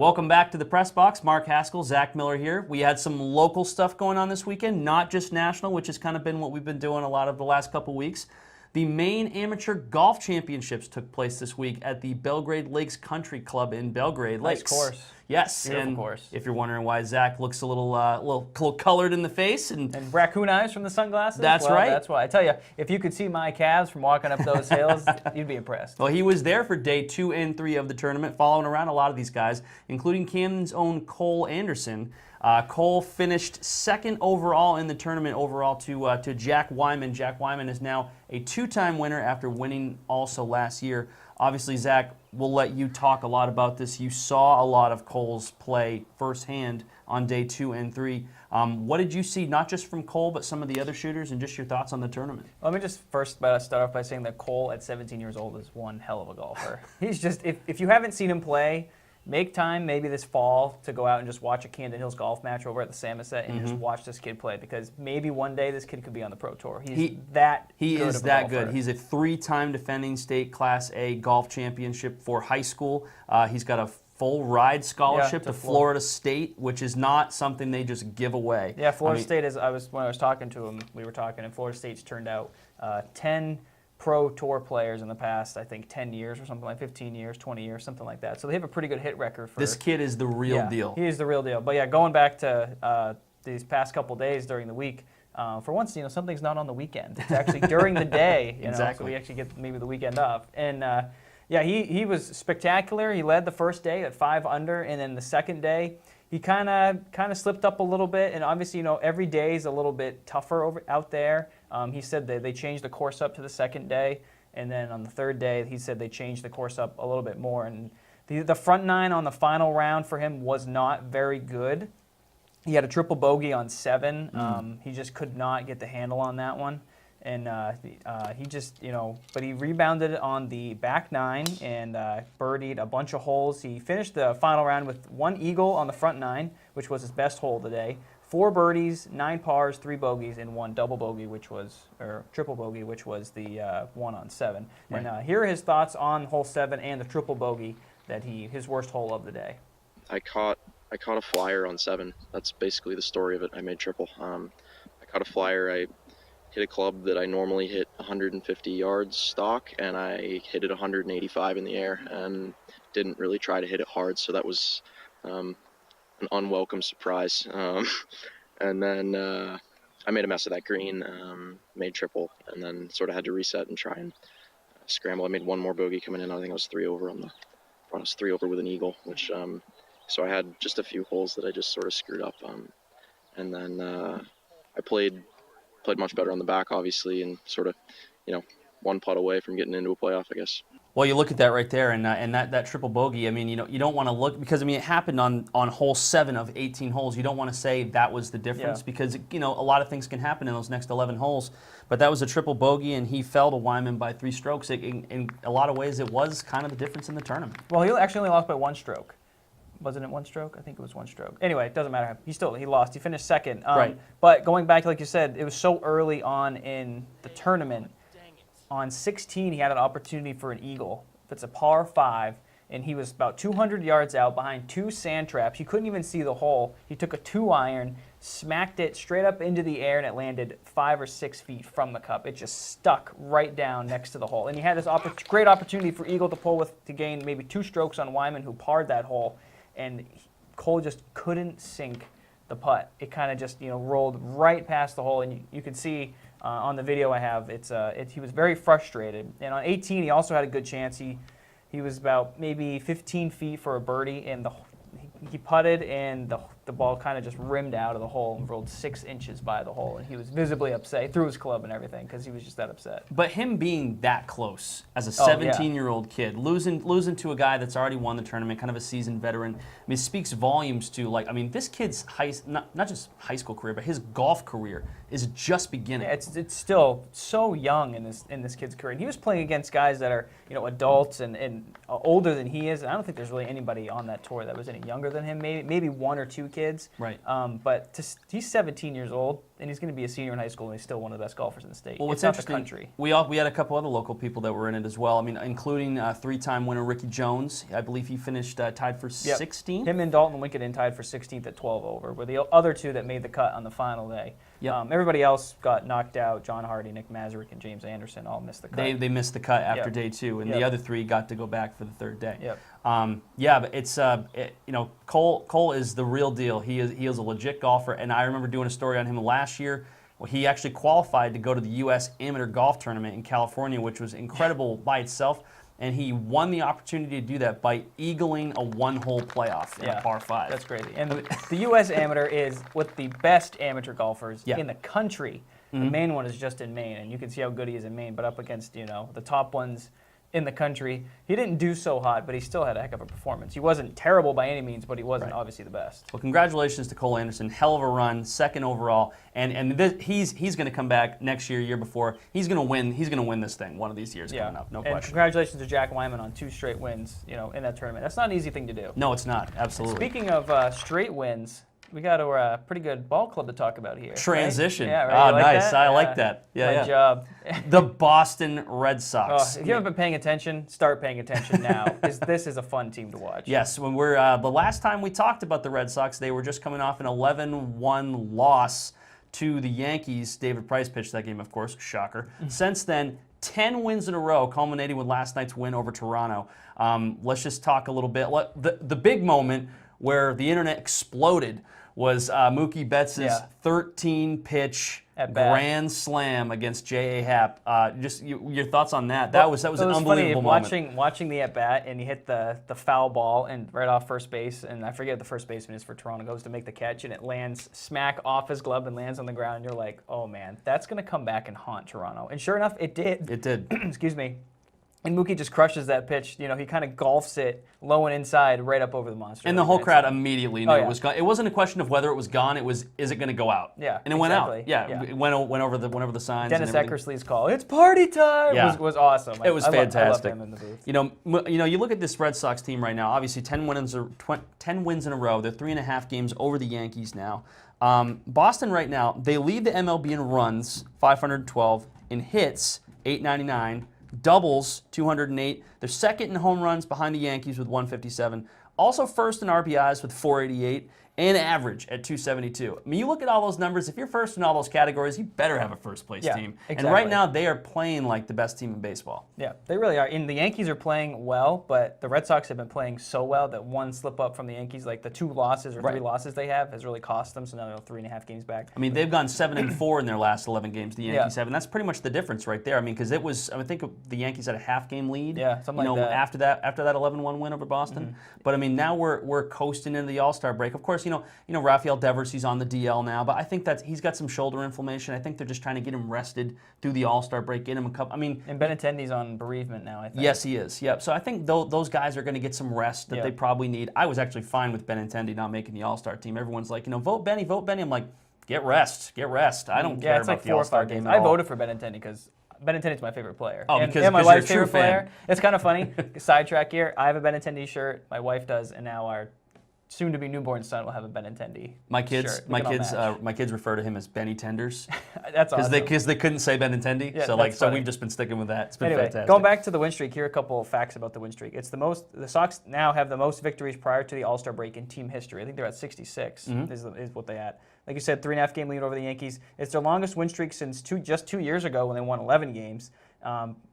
Welcome back to the Press Box. Mark Haskell, Zach Miller here. We had some local stuff going on this weekend, not just national, which has kind of been what we've been doing a lot of the last couple weeks. The Maine Amateur Golf Championships took place this week at the Belgrade Lakes Country Club in Belgrade Lakes. Nice course. Yes, Beautiful and course. if you're wondering why Zach looks a little colored in the face, and raccoon eyes from the sunglasses. That's right. That's why I tell you, if you could see my calves from walking up those hills, you'd be impressed. well, he was there for day 2 and 3 of the tournament, following around a lot of these guys, including Camden's own Cole Anderson. Cole finished second overall in the tournament to Jack Wyman. Jack Wyman is now a 2-time winner after winning also last year. Obviously, Zach, we'll let you talk a lot about this. You saw a lot of Cole's play firsthand on day 2 and 3. What did you see, not just from Cole, but some of the other shooters, and just your thoughts on the tournament? Let me just first start off by saying that Cole, at 17 years old, is one hell of a golfer. He's just, if you haven't seen him play, make time maybe this fall to go out and just watch a Camden Hills golf match over at the Samoset and just watch this kid play, because maybe one day this kid could be on the Pro Tour. He is that good. He's a 3-time defending state Class A golf championship for high school. He's got a full ride scholarship to Florida State, which is not something they just give away. Yeah, Florida State is. When I was talking to him, we were talking, and Florida State's turned out 10 Pro Tour players in the past, I think, 10 years or something like 15 years, 20 years, something like that. So they have a pretty good hit record for this kid is the real deal. He is the real deal. But yeah, going back to these past couple days during the week, for once, something's not on the weekend. It's actually during the day, exactly. So we actually get maybe the weekend off. And yeah, he was spectacular. He led the first day at 5 under, and then the second day, he kind of slipped up a little bit, and obviously, every day is a little bit tougher out there. He said that they changed the course up to the second day, and then on the third day, he said they changed the course up a little bit more. And the front 9 on the final round for him was not very good. He had a triple bogey on 7. He just could not get the handle on that one. And he just, but he rebounded on the back 9 and birdied a bunch of holes. He finished the final round with 1 eagle on the front 9, which was his best hole of the day. 4 birdies, 9 pars, 3 bogeys, and 1 double bogey, triple bogey, which was the one on 7. Right. And here are his thoughts on hole 7 and the triple bogey, his worst hole of the day. I caught a flyer on 7. That's basically the story of it. I made triple. I caught a flyer. I hit a club that I normally hit 150 yards stock, and I hit it 185 in the air, and didn't really try to hit it hard, so that was an unwelcome surprise. And then I made a mess of that green, made triple, and then sort of had to reset and try and scramble. I made 1 more bogey coming in. I think I was 3 over on the front. I was 3 over with an eagle, which so I had just a few holes that I just sort of screwed up. And then I played much better on the back, obviously, and sort of, 1 putt away from getting into a playoff, I guess. Well, you look at that right there, and that triple bogey. I mean, you don't want to look, because it happened on hole 7 of 18 holes. You don't want to say that was the difference, because a lot of things can happen in those next 11 holes. But that was a triple bogey, and he fell to Wyman by 3 strokes. In a lot of ways, it was kind of the difference in the tournament. Well, he actually only lost by 1 stroke. Wasn't it 1 stroke? I think it was 1 stroke. Anyway, it doesn't matter. He lost. He finished second. Right. But going back, like you said, it was so early on in the tournament. On 16, he had an opportunity for an eagle. It's a par 5, and he was about 200 yards out behind 2 sand traps. He couldn't even see the hole. He took a 2-iron, smacked it straight up into the air, and it landed 5 or 6 feet from the cup. It just stuck right down next to the hole. And he had this great opportunity for eagle to gain maybe 2 strokes on Wyman, who parred that hole. And Cole just couldn't sink the putt. It kind of just rolled right past the hole, and you can see on the video I have he was very frustrated. And on 18, he also had a good chance. He was about maybe 15 feet for a birdie, and he putted, and the ball kind of just rimmed out of the hole and rolled 6 inches by the hole, and he was visibly upset. He threw his club and everything because he was just that upset. But him being that close as a 17-year-old kid, losing to a guy that's already won the tournament, kind of a seasoned veteran, it speaks volumes to, this kid's not just high school career, but his golf career is just beginning. Yeah, it's still so young in this kid's career. And he was playing against guys that are adults and older than he is. And I don't think there's really anybody on that tour that was any younger than him. Maybe 1 or 2 kids. Right. But he's 17 years old, and he's going to be a senior in high school, and he's still one of the best golfers in the state. Well, it's not the interesting, country. we had a couple other local people that were in it as well. I mean, including three-time winner Ricky Jones. I believe he finished tied for 16th. Him and Dalton Winkenden tied for 16th at 12 over, were the other two that made the cut on the final day. Yep. Everybody else got knocked out. John Hardy, Nick Mazurek, and James Anderson all missed the cut. They missed the cut after Yep. day 2, and Yep. the other 3 got to go back for the 3rd day. Yep. But it's Cole is the real deal. He is a legit golfer, and I remember doing a story on him last year. Well, he actually qualified to go to the U.S. Amateur Golf Tournament in California, which was incredible by itself. And he won the opportunity to do that by eagling a one-hole playoff in a par 5. That's crazy. And the U.S. Amateur is with the best amateur golfers in the country. The Maine one is just in Maine, and you can see how good he is in Maine, but up against, the top ones in the country. He didn't do so hot, but he still had a heck of a performance. He wasn't terrible by any means, but he wasn't obviously the best. Well, congratulations to Cole Anderson. Hell of a run, 2nd overall, and he's going to come back next year, year before. He's going to win. He's going to win this thing one of these years coming up. No and question. Congratulations to Jack Wyman on 2 straight wins, in that tournament. That's not an easy thing to do. No, it's not. Absolutely. Speaking of straight wins, we got a pretty good ball club to talk about here. Transition. Right? Yeah, right. Oh, Like nice. that? I like that. Yeah, My job. The Boston Red Sox. If you haven't been paying attention, start paying attention now, because this is a fun team to watch. Yes, when we're the last time we talked about the Red Sox, they were just coming off an 11-1 loss to the Yankees. David Price pitched that game, of course. Shocker. Since then, 10 wins in a row, culminating with last night's win over Toronto. Let's just talk a little bit. The big moment where the internet exploded was Mookie Betts' 13-pitch grand slam against J.A. Happ. Just your thoughts on that? That was an unbelievable moment. Watching the at bat, and he hit the foul ball and right off first base, and I forget the first baseman is for Toronto, goes to make the catch, and it lands smack off his glove and lands on the ground. And you're like, oh man, that's gonna come back and haunt Toronto. And sure enough, it did. It did. Excuse me. And Mookie just crushes that pitch. He kind of golfs it low and inside right up over the monster. And the whole crowd immediately knew it was gone. It wasn't a question of whether it was gone. It was, is it going to go out? Yeah, and it went out. Yeah, it went over the signs. Dennis Eckersley's call, "It's party time!" was awesome. It was fantastic. I love him in the booth. You look at this Red Sox team right now. Obviously, 10 wins in a row. They're 3.5 games over the Yankees now. Boston right now, they lead the MLB in runs, 512, in hits, 899. Doubles, 208. They're second in home runs behind the Yankees with 157. Also first in RBIs with 488. And average at 272. I mean, you look at all those numbers, if you're first in all those categories, you better have a first-place team. Exactly. And right now, they are playing like the best team in baseball. Yeah, they really are. And the Yankees are playing well, but the Red Sox have been playing so well that one slip up from the Yankees, like the 2 losses or 3 losses they have, has really cost them, so now they're 3.5 games back. I mean, they've gone 7-4 in their last 11 games, the Yankees have, and that's pretty much the difference right there. I mean, because I think the Yankees had a half-game lead, something like that. after that 11-1 win over Boston. But, I mean, now we're coasting into the All-Star break. Of course, Rafael Devers, he's on the DL now, but I think that he's got some shoulder inflammation. I think they're just trying to get him rested through the All-Star break, get him a couple. I mean, and Benintendi's on bereavement now, I think. Yes, he is. Yep. So I think those guys are going to get some rest that they probably need. I was actually fine with Benintendi not making the All-Star team. Everyone's like, vote Benny, vote Benny. I'm like, get rest. I don't care about the All-Star game at all. I voted for Benintendi because Benintendi's my favorite player. Oh, and because my you're wife's a true favorite fan. player. It's kind of funny. Sidetrack here. I have a Benintendi shirt. My wife does, and now our soon-to-be newborn son will have a Benintendi shirt. My kids refer to him as Benny Tenders. That's awesome. Because they couldn't say Benintendi. Yeah, so we've just been sticking with that. It's been fantastic. Going back to the win streak, here are a couple of facts about the win streak. The Sox now have the most victories prior to the All-Star break in team history. I think they're at 66 is what they had. Like you said, 3.5 game lead over the Yankees. It's their longest win streak since just 2 years ago when they won 11 games.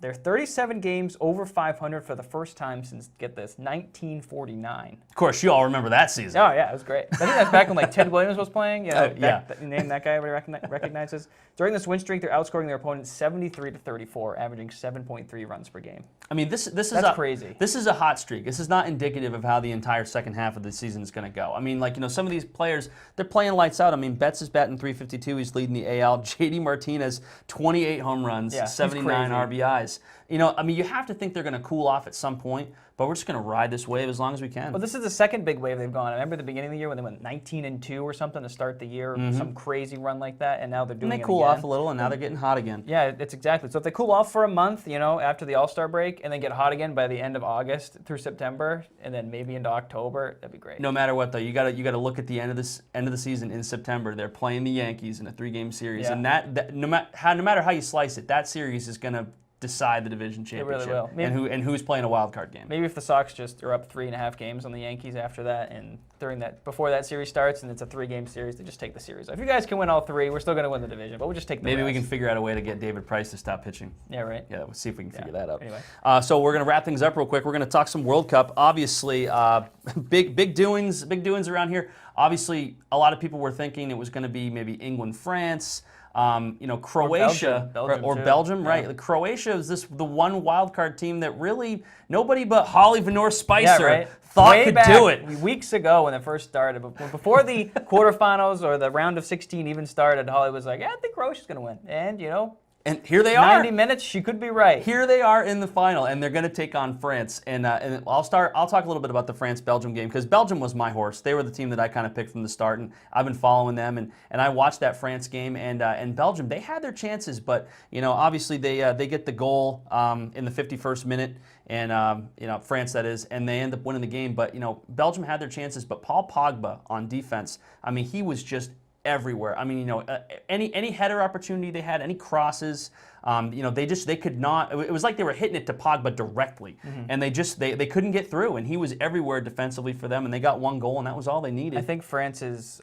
They're 37 games over 500 for the first time since, get this, 1949. Of course, you all remember that season. Oh, yeah, it was great. I think that's back when Ted Williams was playing. Name that guy everybody recognizes. During this win streak, they're outscoring their opponents 73-34, averaging 7.3 runs per game. I mean, this is crazy. This is a hot streak. This is not indicative of how the entire second half of the season is going to go. I mean, some of these players, they're playing lights out. I mean, Betts is batting .352. He's leading the AL. JD Martinez, 28 home runs, 79 RBIs. You have to think they're going to cool off at some point. but we're just going to ride this wave as long as we can. Well, this is the second big wave they've gone. I remember the beginning of the year when they went 19-2 or something to start the year, some crazy run like that, and now they're doing and they it cool again. off a little, and now they're getting hot again. Yeah, it's exactly. So if they cool off for a month, after the All-Star break, and then get hot again by the end of August through September, and then maybe into October, that'd be great. No matter what, though, you got to look at the end of the season in September. They're playing the Yankees in a 3-game series, and that no matter how you slice it, that series is going to decide the division championship. It really will. And who's playing a wild card game. Maybe if the Sox just are up 3.5 games on the Yankees after that, and before that series starts, and it's a 3-game series, they just take the series. If you guys can win all 3, we're still going to win the division, but we'll just take the Maybe rest. we can figure out a way to get David Price to stop pitching. Yeah, right. Yeah, we'll see if we can figure that out. Anyway. So we're going to wrap things up real quick. We're going to talk some World Cup. Obviously, big doings around here. Obviously, a lot of people were thinking it was going to be maybe England, France. Croatia or Belgium, yeah. right? Croatia is the one wild card team that really nobody but Holly Vanor Spicer thought Way could back, do it. Weeks ago when it first started, before the quarterfinals or the round of 16 even started, Holly was like, "Yeah, I think Croatia's going to win," and And here they are. 90 minutes, she could be right. Here they are in the final, and they're going to take on France. And I'll talk a little bit about the France-Belgium game, because Belgium was my horse. They were the team that I kind of picked from the start, and I've been following them. And I watched that France game, and Belgium, they had their chances, but obviously they get the goal in the 51st minute, and France that is, and they end up winning the game. But Belgium had their chances, but Paul Pogba on defense, I mean, he was just everywhere. I mean, any header opportunity they had, any crosses, they could not. It was like they were hitting it to Pogba directly, and they couldn't get through. And he was everywhere defensively for them, and they got one goal, and that was all they needed. I think France's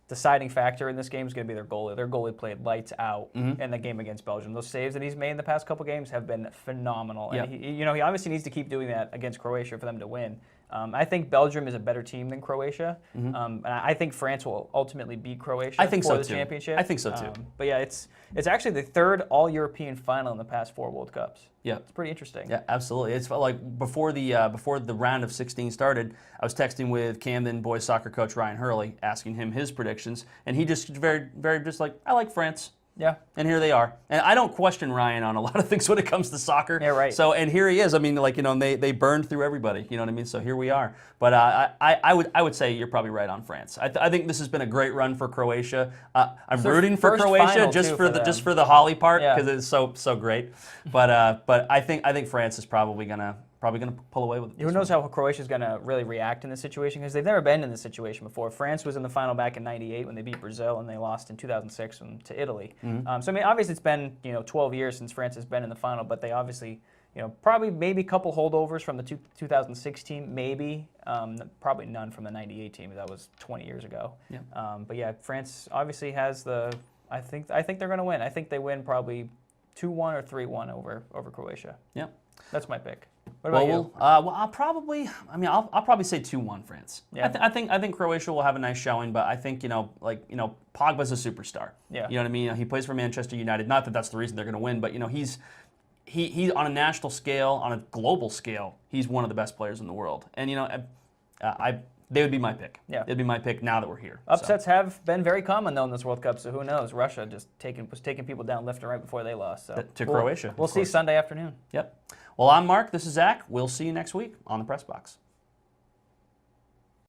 deciding factor in this game is going to be their goalie. Their goalie played lights out in the game against Belgium. Those saves that he's made in the past couple games have been phenomenal, and he obviously needs to keep doing that against Croatia for them to win. I think Belgium is a better team than Croatia, and I think France will ultimately beat Croatia for the championship. I think so too. But yeah, it's actually the third All-European final in the past 4 World Cups. Yeah, it's pretty interesting. Yeah, absolutely. It's like before the round of 16 started, I was texting with Camden boys soccer coach Ryan Hurley, asking him his predictions, and he just very just like, I like France. Yeah. And here they are. And I don't question Ryan on a lot of things when it comes to soccer. Yeah, right. So, and here he is. I mean, they burned through everybody. You know what I mean? So here we are. But I would say you're probably right on France. I think this has been a great run for Croatia. I'm rooting for Croatia just for the Holly part, because it's so great. But I think France is probably gonna pull away with it. Who knows how Croatia's going to really react in this situation, because they've never been in this situation before. France was in the final back in '98 when they beat Brazil, and they lost in 2006 to Italy. So I mean, obviously it's been 12 years since France has been in the final, but they obviously probably maybe a couple holdovers from the 2016, maybe probably none from the '98 team. That was 20 years ago. Yeah. But yeah, France obviously has the. I think they're going to win. I think they win probably 2-1 or 3-1 over Croatia. Yeah. That's my pick. What about you? I'll probably say 2-1 France. Yeah. I think Croatia will have a nice showing, but I think Pogba's a superstar. Yeah. You know what I mean? He plays for Manchester United. Not that that's the reason they're going to win, but he's on a national scale, on a global scale, he's one of the best players in the world. And they would be my pick. Yeah. It'd be my pick now that we're here. Upsets have been very common, though, in this World Cup, so who knows? Russia was taking people down left and right before they lost. So to Croatia. We'll see Sunday afternoon. Yep. Well, I'm Mark. This is Zach. We'll see you next week on the Press Box.